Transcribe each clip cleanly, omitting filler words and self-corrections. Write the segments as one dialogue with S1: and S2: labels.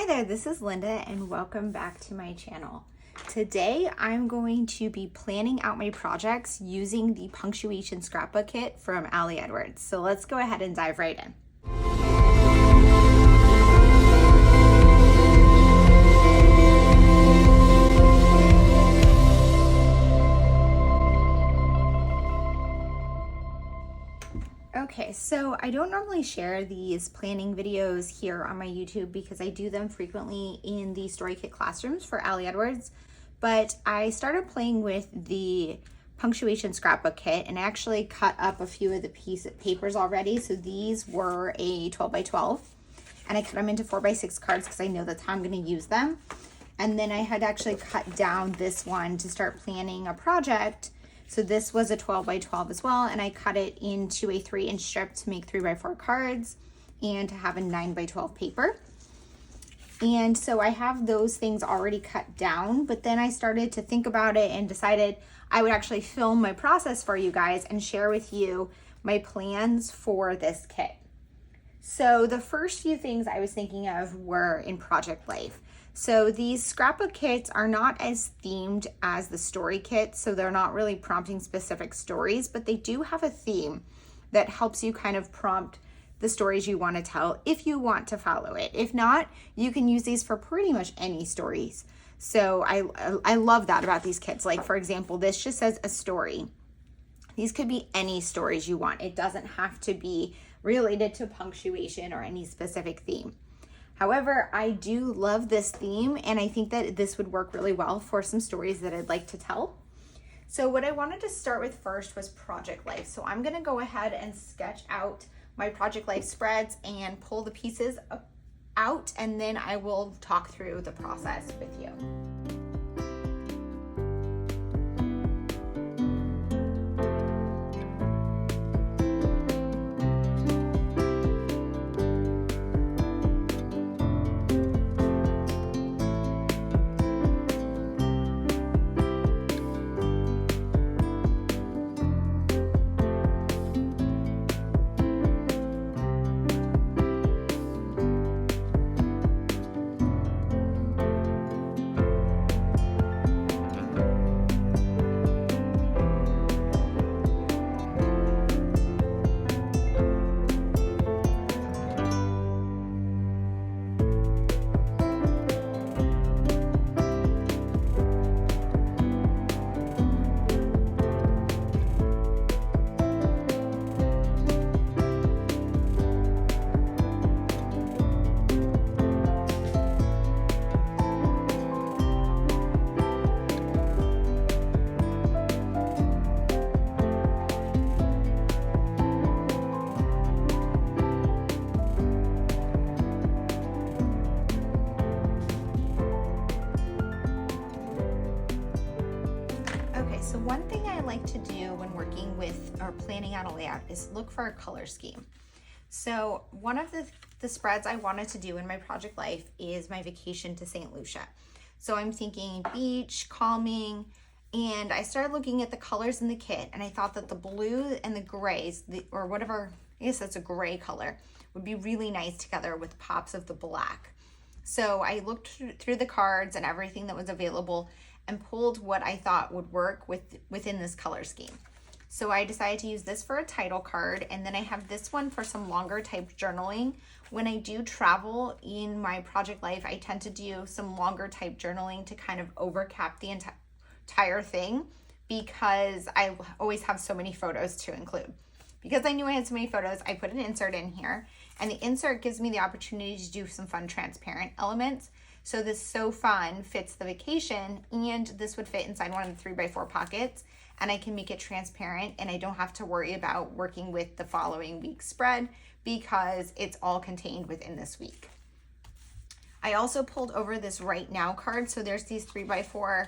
S1: Hi there, this is Linda and welcome back to my channel. Today I'm going to be planning out my projects using the Punctuation Scrapbook kit from Ali Edwards. So let's go ahead and dive right in. Okay, so I don't normally share these planning videos here on my YouTube because I do them frequently in the Story Kit classrooms for Ali Edwards, but I started playing with the Punctuation Scrapbook kit and actually cut up a few of the papers already. So these were a 12 by 12 and I cut them into 4 by 6 cards because I know that's how I'm going to use them. And then I had actually cut down this one to start planning a project. So this was a 12 by 12 as well, and I cut it into a 3-inch strip to make 3 by 4 cards and to have a 9 by 12 paper. And so I have those things already cut down, but then I started to think about it and decided I would actually film my process for you guys and share with you my plans for this kit. So the first few things I was thinking of were in project life. So these scrapbook kits are not as themed as the story kit, so they're not really prompting specific stories, but they do have a theme that helps you kind of prompt the stories you want to tell if you want to follow it. If not, you can use these for pretty much any stories. So I love that about these kits. Like for example, this just says a story. These could be any stories you want. It doesn't have to be related to punctuation or any specific theme. However, I do love this theme and I think that this would work really well for some stories that I'd like to tell. So what I wanted to start with first was project life. So I'm gonna go ahead and sketch out my project life spreads and pull the pieces out, and then I will talk through the process with you. So one thing I like to do when working with or planning out a layout is look for a color scheme. So one of the spreads I wanted to do in my project life is my vacation to St. Lucia. So I'm thinking beach, calming, and I started looking at the colors in the kit and I thought that the blue and the grays, or whatever, I guess that's a gray color, would be really nice together with pops of the black. So I looked through the cards and everything that was available and pulled what I thought would work within this color scheme. So I decided to use this for a title card, and then I have this one for some longer type journaling. When I do travel in my project life, I tend to do some longer type journaling to kind of overcap the entire thing because I always have so many photos to include. Because I knew I had so many photos, I put an insert in here, and the insert gives me the opportunity to do some fun transparent elements. So this So Fun fits the vacation, and this would fit inside one of the 3 by 4 pockets, and I can make it transparent and I don't have to worry about working with the following week's spread because it's all contained within this week. I also pulled over this Right Now card. So there's these 3 by 4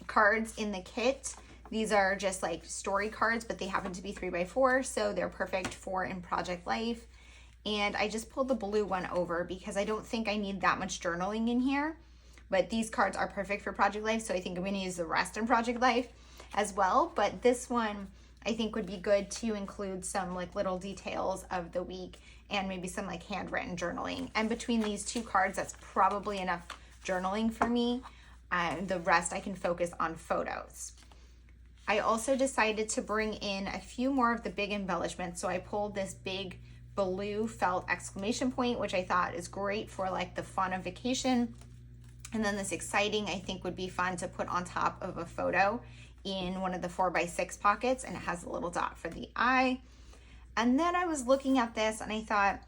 S1: cards in the kit. These are just like story cards, but they happen to be 3 by 4, so they're perfect for in project life. And I just pulled the blue one over because I don't think I need that much journaling in here, but these cards are perfect for project life, so I think I'm going to use the rest in project life as well. But this one I think would be good to include some like little details of the week and maybe some like handwritten journaling. And between these two cards, that's probably enough journaling for me. The rest I can focus on photos. I also decided to bring in a few more of the big embellishments. So I pulled this big blue felt exclamation point, which I thought is great for like the fun of vacation. And then this exciting, I think would be fun to put on top of a photo in one of the 4x6 pockets, and it has a little dot for the eye. And then I was looking at this and I thought,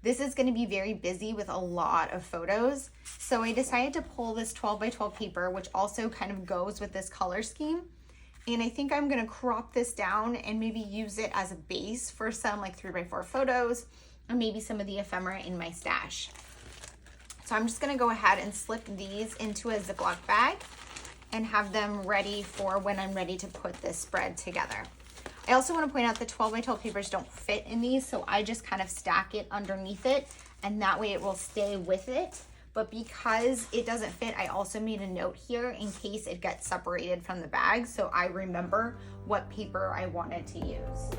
S1: this is going to be very busy with a lot of photos. So I decided to pull this 12x12 paper, which also kind of goes with this color scheme. And I think I'm going to crop this down and maybe use it as a base for some like 3x4 photos, or maybe some of the ephemera in my stash. So I'm just going to go ahead and slip these into a Ziploc bag and have them ready for when I'm ready to put this spread together. I also want to point out the 12x12 papers don't fit in these, so I just kind of stack it underneath it, and that way it will stay with it. But because it doesn't fit, I also made a note here in case it gets separated from the bag, so I remember what paper I wanted to use.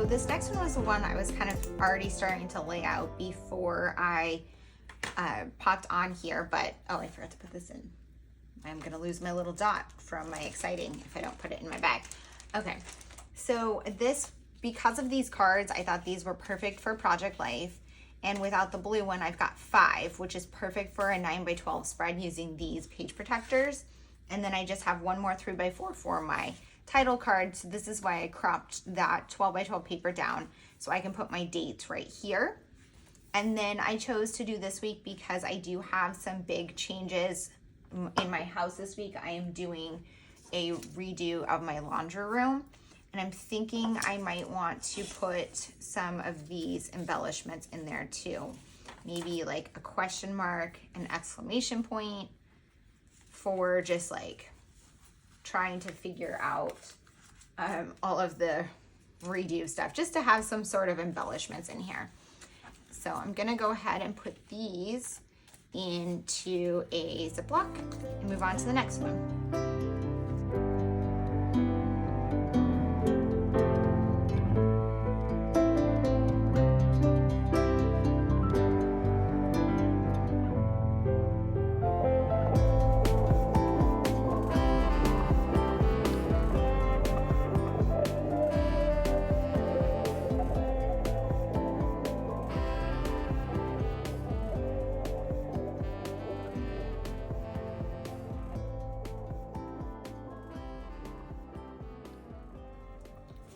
S1: This next one was the one I was kind of already starting to lay out before I popped on here, but oh, I forgot to put this in. I'm gonna lose my little dot from my exciting if I don't put it in my bag. Okay, so this, because of these cards, I thought these were perfect for Project Life, and without the blue one, I've got 5, which is perfect for a 9x12 spread using these page protectors. And then I just have one more 3x4 for my title card. So this is why I cropped that 12x12 paper down so I can put my dates right here. And then I chose to do this week because I do have some big changes in my house this week. I am doing a redo of my laundry room, and I'm thinking I might want to put some of these embellishments in there too. Maybe like a question mark, an exclamation point, for just like trying to figure out all of the redo stuff, just to have some sort of embellishments in here. So I'm gonna go ahead and put these into a Ziploc and move on to the next one.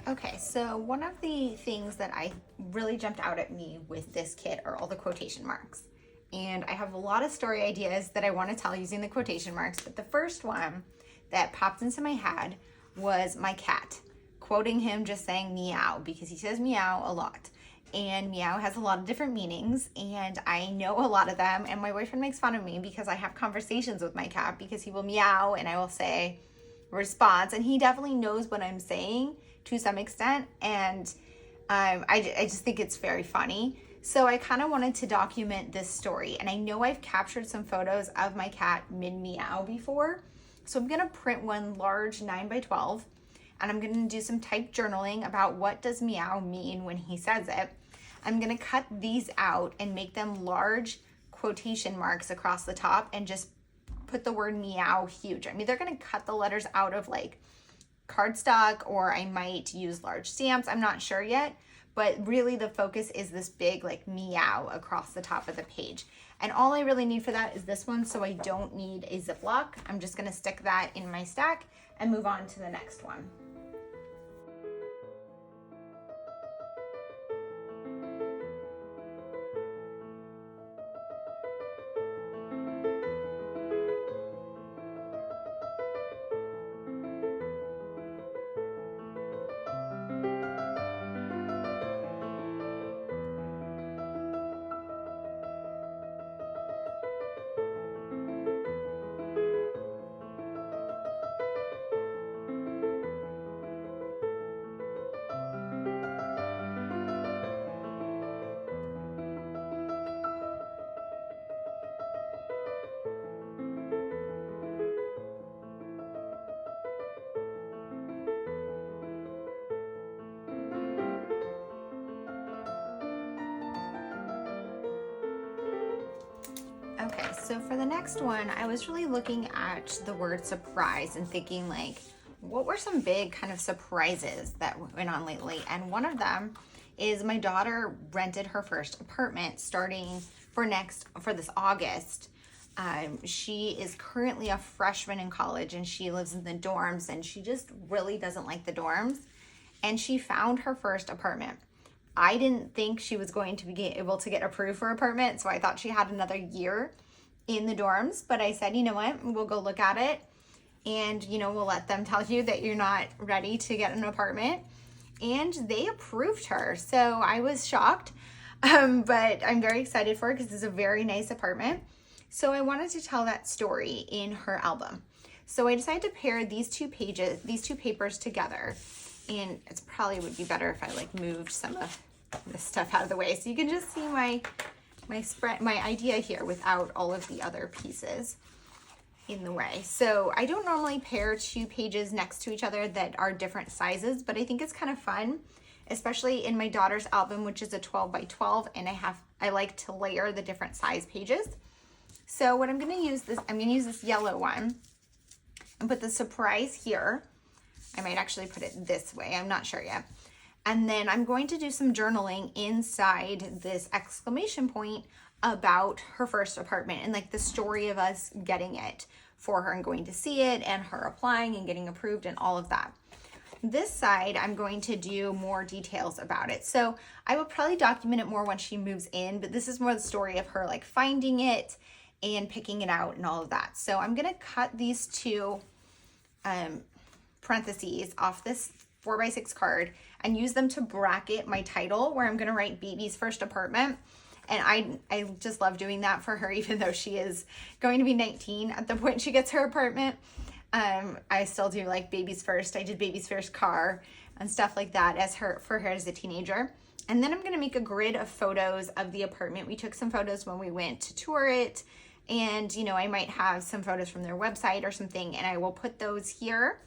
S1: Okay, so one of the things that I really jumped out at me with this kit are all the quotation marks. And I have a lot of story ideas that I want to tell using the quotation marks, but the first one that popped into my head was my cat, quoting him just saying meow, because he says meow a lot. And meow has a lot of different meanings, and I know a lot of them, and my boyfriend makes fun of me because I have conversations with my cat because he will meow and I will say response, and he definitely knows what I'm saying to some extent, and I just think it's very funny. So I kind of wanted to document this story, and I know I've captured some photos of my cat mid-meow before, so I'm gonna print one large 9x12, and I'm gonna do some typed journaling about what does meow mean when he says it. I'm gonna cut these out and make them large quotation marks across the top and just put the word meow huge. I'm either gonna cut the letters out of like cardstock, or I might use large stamps. I'm not sure yet, but really the focus is this big like meow across the top of the page. And all I really need for that is this one, so I don't need a Ziploc. I'm just gonna stick that in my stack and move on to the next one. So for the next one, I was really looking at the word surprise and thinking like, what were some big kind of surprises that went on lately? And one of them is my daughter rented her first apartment starting for this August. She is currently a freshman in college and she lives in the dorms and she just really doesn't like the dorms. And she found her first apartment. I didn't think she was going to be able to get approved for apartment, so I thought she had another year in the dorms, but I said, you know what, we'll go look at it and, we'll let them tell you that you're not ready to get an apartment. And they approved her. So I was shocked, but I'm very excited for her because it's a very nice apartment. So I wanted to tell that story in her album. So I decided to pair these two papers together. And it probably would be better if I moved some of this stuff out of the way so you can just see my idea here without all of the other pieces in the way. So I don't normally pair two pages next to each other that are different sizes, but I think it's kind of fun, especially in my daughter's album, which is a 12 by 12, and I like to layer the different size pages. So what I'm going to use this yellow one and put the surprise here. I might actually put it this way. I'm not sure yet. And then I'm going to do some journaling inside this exclamation point about her first apartment and the story of us getting it for her and going to see it and her applying and getting approved and all of that. This side, I'm going to do more details about it. So I will probably document it more when she moves in, but this is more the story of her finding it and picking it out and all of that. So I'm going to cut these two parentheses off this 4x6 card and use them to bracket my title where I'm going to write baby's first apartment. And I just love doing that for her, even though she is going to be 19 at the point she gets her apartment. I still do baby's first. I did baby's first car and stuff like that for her as a teenager. And then I'm going to make a grid of photos of the apartment. We took some photos when we went to tour it. And, I might have some photos from their website or something, and I will put those here.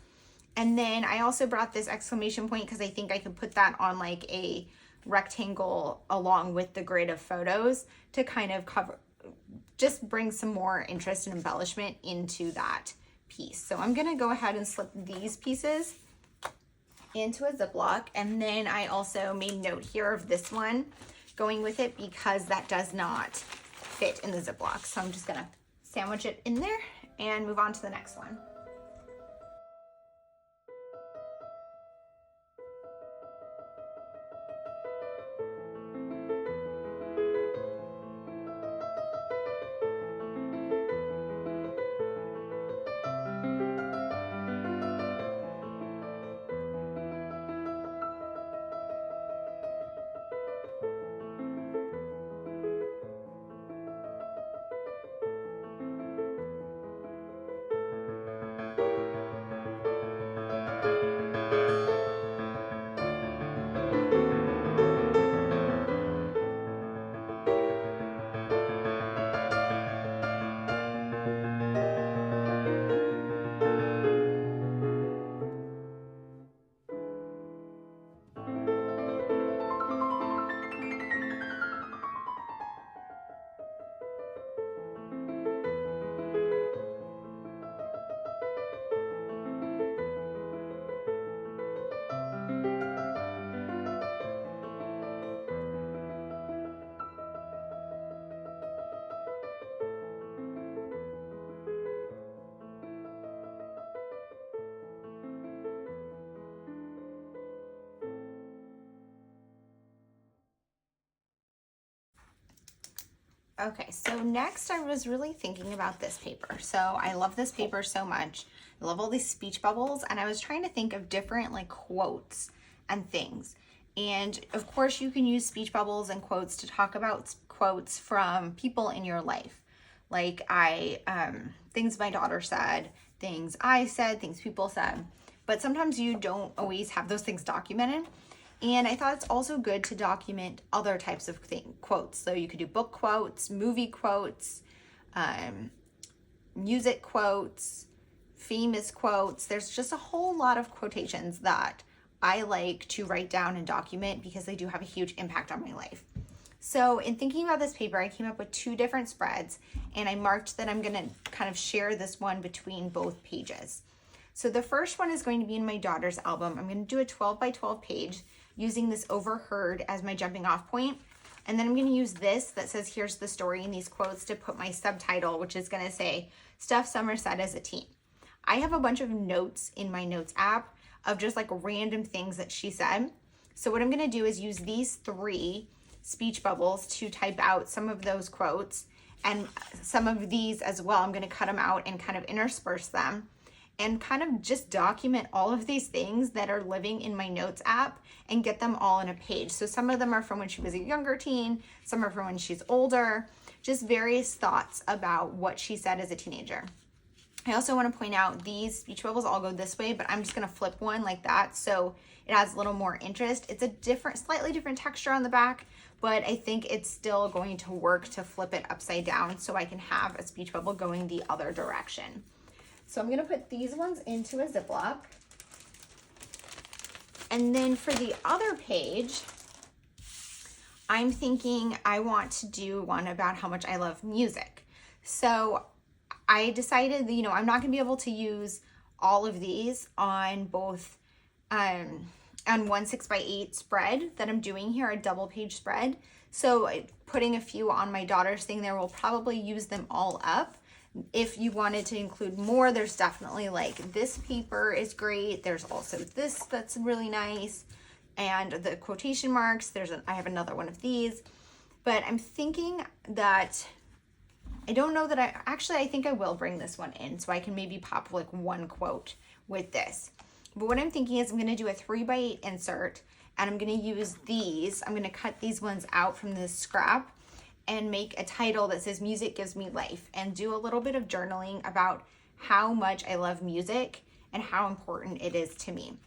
S1: And then I also brought this exclamation point because I think I could put that on a rectangle along with the grid of photos to kind of just bring some more interest and embellishment into that piece. So I'm going to go ahead and slip these pieces into a Ziploc. And then I also made note here of this one going with it because that does not fit in the Ziploc. So I'm just going to sandwich it in there and move on to the next one. Okay, so next I was really thinking about this paper. So I love this paper so much. I love all these speech bubbles, and I was trying to think of different quotes and things. And of course you can use speech bubbles and quotes to talk about quotes from people in your life. Things my daughter said, things I said, things people said. But sometimes you don't always have those things documented. And I thought it's also good to document other types of quotes. So you could do book quotes, movie quotes, music quotes, famous quotes. There's just a whole lot of quotations that I like to write down and document because they do have a huge impact on my life. So in thinking about this paper, I came up with 2 different spreads, and I marked that I'm gonna kind of share this one between both pages. So the first one is going to be in my daughter's album. I'm gonna do a 12 by 12 page using this overheard as my jumping off point. And then I'm gonna use this that says, here's the story, in these quotes to put my subtitle, which is gonna say, Stuff Summer Said as a Teen. I have a bunch of notes in my notes app of just like random things that she said. So what I'm gonna do is use these 3 speech bubbles to type out some of those quotes, and some of these as well. I'm gonna cut them out and kind of intersperse them and kind of just document all of these things that are living in my notes app and get them all in a page. So some of them are from when she was a younger teen, some are from when she's older, just various thoughts about what she said as a teenager. I also want to point out these speech bubbles all go this way, but I'm just going to flip one like that so it has a little more interest. It's a slightly different texture on the back, but I think it's still going to work to flip it upside down so I can have a speech bubble going the other direction. So I'm going to put these ones into a Ziploc. And then for the other page, I'm thinking I want to do one about how much I love music. So I decided that, I'm not going to be able to use all of these on both, on one 6x8 spread that I'm doing here, a double page spread. So putting a few on my daughter's thing there will probably use them all up. If you wanted to include more, there's definitely like this paper is great. There's also this that's really nice. And the quotation marks, I have another one of these. But I'm thinking that I don't know that I think I will bring this one in so I can maybe pop like one quote with this. But what I'm thinking is I'm gonna do a 3x8 insert, and I'm gonna use these. I'm gonna cut these ones out from this scrap and make a title that says Music Gives Me Life, and do a little bit of journaling about how much I love music and how important it is to me.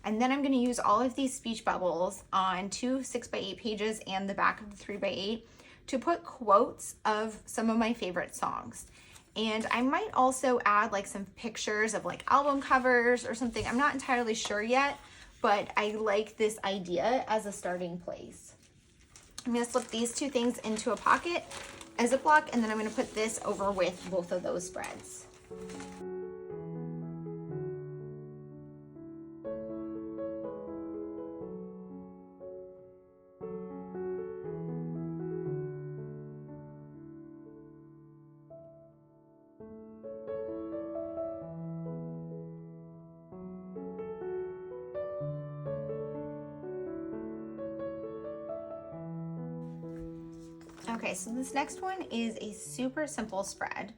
S1: And then I'm gonna use all of these speech bubbles on 2 6x8 pages and the back of the 3x8 to put quotes of some of my favorite songs. And I might also add like some pictures of like album covers or something. I'm not entirely sure yet, but I like this idea as a starting place. I'm gonna slip these 2 things into a pocket, a Ziploc, and then I'm gonna put this over with both of those spreads. Okay, so this next one is a super simple spread.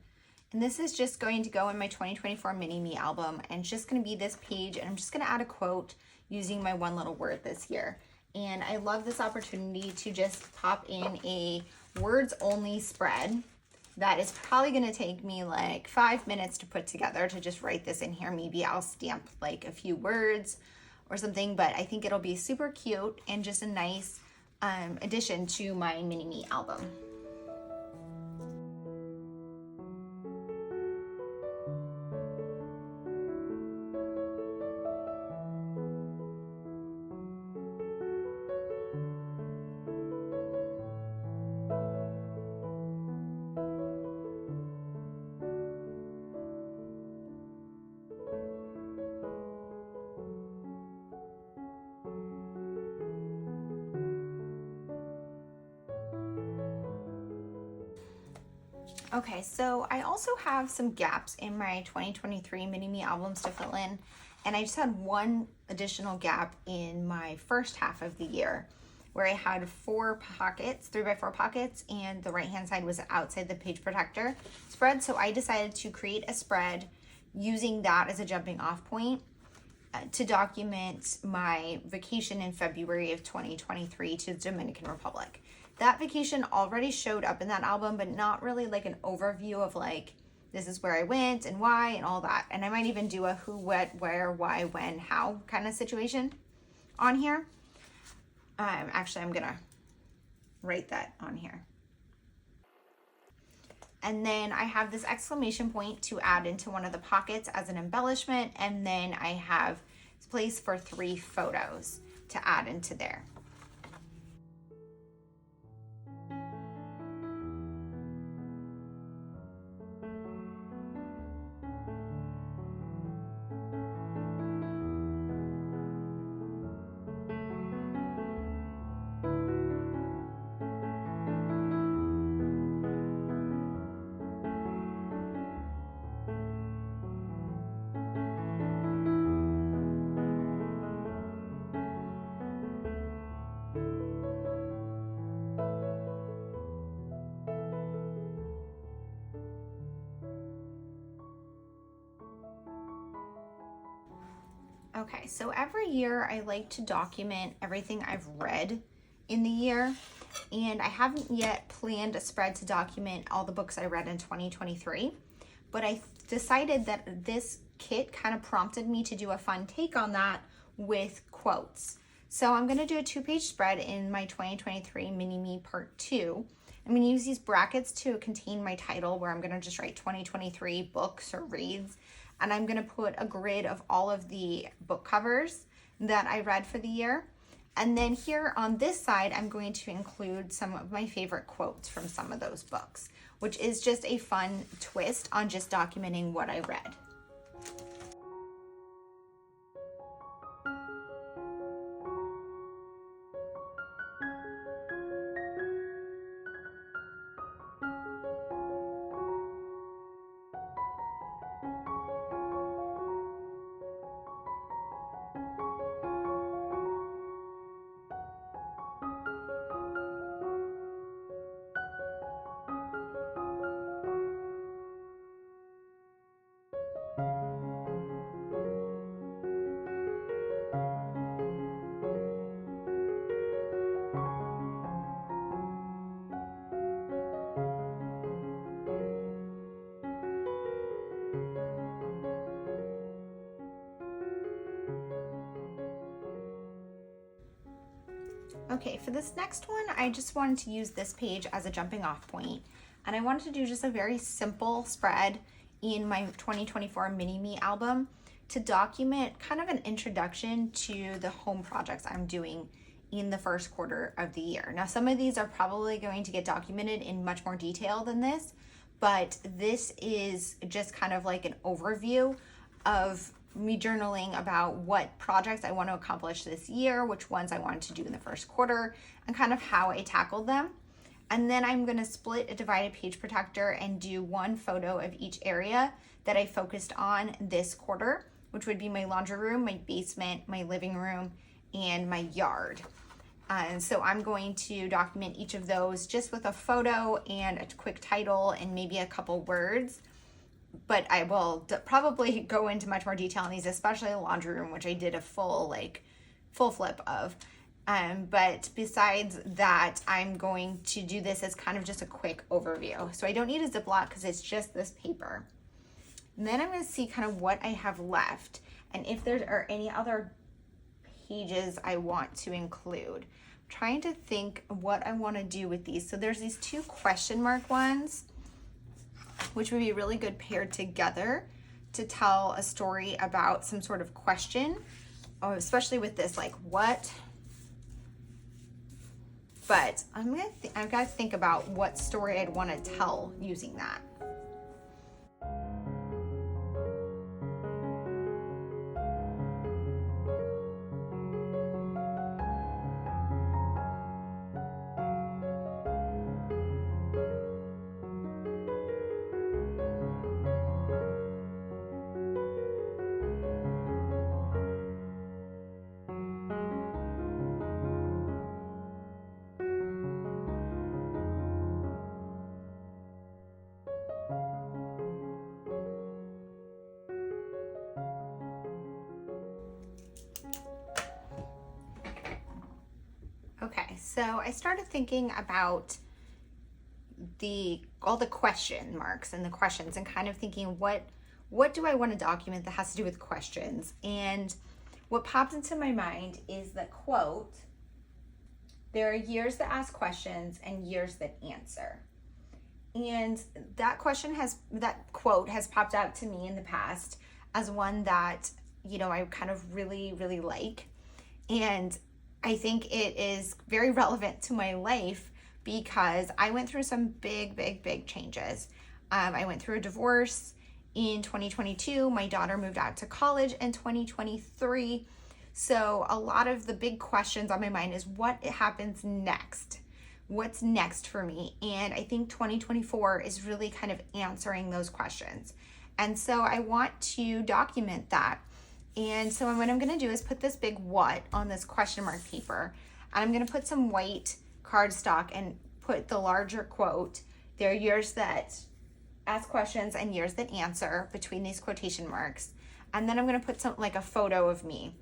S1: And this is just going to go in my 2024 Mini-Me album. And it's just going to be this page. And I'm just going to add a quote using my one little word this year. And I love this opportunity to just pop in a words only spread that is probably going to take me like 5 minutes to put together to just write this in here. Maybe I'll stamp like a few words or something, but I think it'll be super cute and just a nice addition to my Mini-Me album. Okay, so I also have some gaps in my 2023 Mini-Me albums to fill in, and I just had one additional gap in my first half of the year where I had 4 pockets, 3x4 pockets, and the right-hand side was outside the page protector spread. So I decided to create a spread using that as a jumping off point to document my vacation in February of 2023 to the Dominican Republic. That vacation already showed up in that album, but not really like an overview of like, this is where I went and why and all that. And I might even do a who, what, where, why, when, how kind of situation on here. Actually, I'm gonna write that on here. And then I have this exclamation point to add into one of the pockets as an embellishment. And then I have place for 3 photos to add into there. Okay, so every year I like to document everything I've read in the year, and I haven't yet planned a spread to document all the books I read in 2023, but I decided that this kit kind of prompted me to do a fun take on that with quotes. So I'm going to do a 2-page spread in my 2023 Mini-Me Part 2. I'm going to use these brackets to contain my title, where I'm going to just write 2023 books or reads, and I'm going to put a grid of all of the book covers that I read for the year. And then here on this side, I'm going to include some of my favorite quotes from some of those books, which is just a fun twist on just documenting what I read. Okay, for this next one, I just wanted to use this page as a jumping off point, and I wanted to do just a very simple spread in my 2024 Mini-Me album to document kind of an introduction to the home projects I'm doing in the first quarter of the year. Now, some of these are probably going to get documented in much more detail than this, but this is just kind of like an overview of me journaling about what projects I want to accomplish this year, which ones I wanted to do in the first quarter, and kind of how I tackled them. And then I'm going to split a divided page protector and do one photo of each area that I focused on this quarter, which would be my laundry room, my basement, my living room, and my yard. And so I'm going to document each of those just with a photo and a quick title and maybe a couple words. But I will probably go into much more detail on these, especially the laundry room, which I did a full flip of. But besides that, I'm going to do this as kind of just a quick overview. So I don't need a Ziploc because it's just this paper. And then I'm going to see kind of what I have left and if there are any other pages I want to include. I'm trying to think what I want to do with these. So there's these 2 question mark ones, which would be really good paired together to tell a story about some sort of question, especially with this, like what. But I've got to think about what story I'd want to tell using that. Okay, so I started thinking about all the question marks and the questions, and kind of thinking what do I want to document that has to do with questions. And what pops into my mind is the quote, "There are years that ask questions and years that answer." And that quote has popped out to me in the past as one that, I kind of really, really like. And I think it is very relevant to my life because I went through some big, big, big changes. I went through a divorce in 2022. My daughter moved out to college in 2023. So a lot of the big questions on my mind is what happens next? What's next for me? And I think 2024 is really kind of answering those questions. And so I want to document that. And so what I'm going to do is put this big what on this question mark paper. And I'm going to put some white cardstock and put the larger quote, "There are years that ask questions and years that answer," between these quotation marks. And then I'm gonna put some, like a photo of me,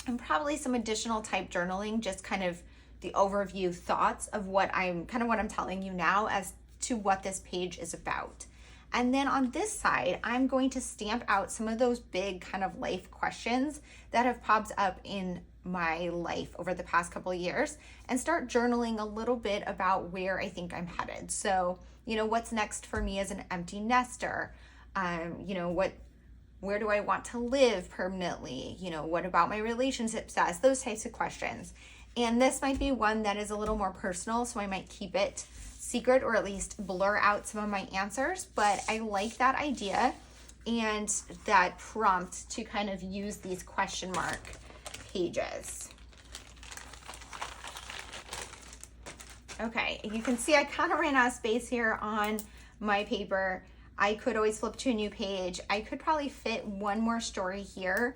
S1: and probably some additional type journaling, just kind of the overview thoughts of what I'm telling you now as to what this page is about. And then on this side, I'm going to stamp out some of those big kind of life questions that have popped up in my life over the past couple of years, and start journaling a little bit about where I think I'm headed. So, you know, what's next for me as an empty nester? You know, where do I want to live permanently? You know, what about my relationship status? Those types of questions. And this might be one that is a little more personal, so I might keep it secret, or at least blur out some of my answers. But I like that idea and that prompt to kind of use these question mark pages. Okay, you can see I kind of ran out of space here on my paper. I could always flip to a new page. I could probably fit one more story here,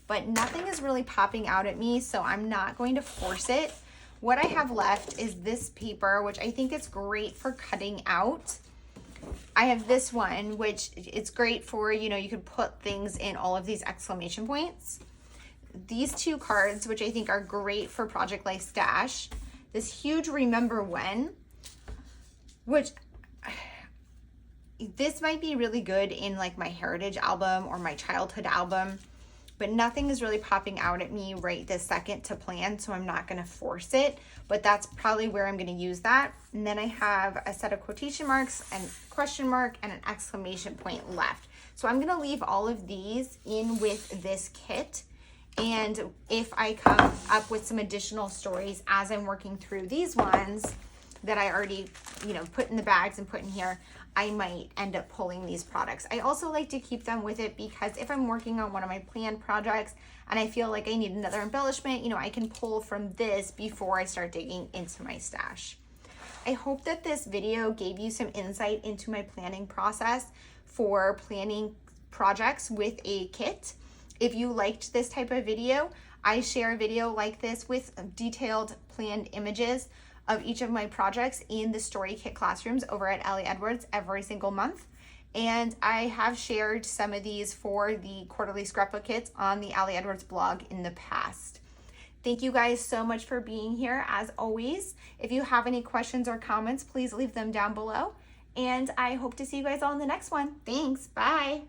S1: but nothing is really popping out at me, so I'm not going to force it. What I have left is this paper, which I think is great for cutting out. I have this one, which it's great for, you know, you could put things in all of these exclamation points. These two cards, which I think are great for Project Life Stash. This huge Remember When, which this might be really good in like my heritage album or my childhood album, but nothing is really popping out at me right this second to plan, so I'm not going to force it, but that's probably where I'm going to use that. And then I have a set of quotation marks and question mark and an exclamation point left. So I'm going to leave all of these in with this kit. And if I come up with some additional stories as I'm working through these ones that I already, you know, put in the bags and put in here, I might end up pulling these products. I also like to keep them with it because if I'm working on one of my planned projects and I feel like I need another embellishment, you know, I can pull from this before I start digging into my stash. I hope that this video gave you some insight into my planning process for planning projects with a kit. If you liked this type of video, I share a video like this with detailed planned images of each of my projects in the Story Kit classrooms over at Allie Edwards every single month. And I have shared some of these for the quarterly scrapbook kits on the Allie Edwards blog in the past. Thank you guys so much for being here as always. If you have any questions or comments, please leave them down below. And I hope to see you guys all in the next one. Thanks, bye.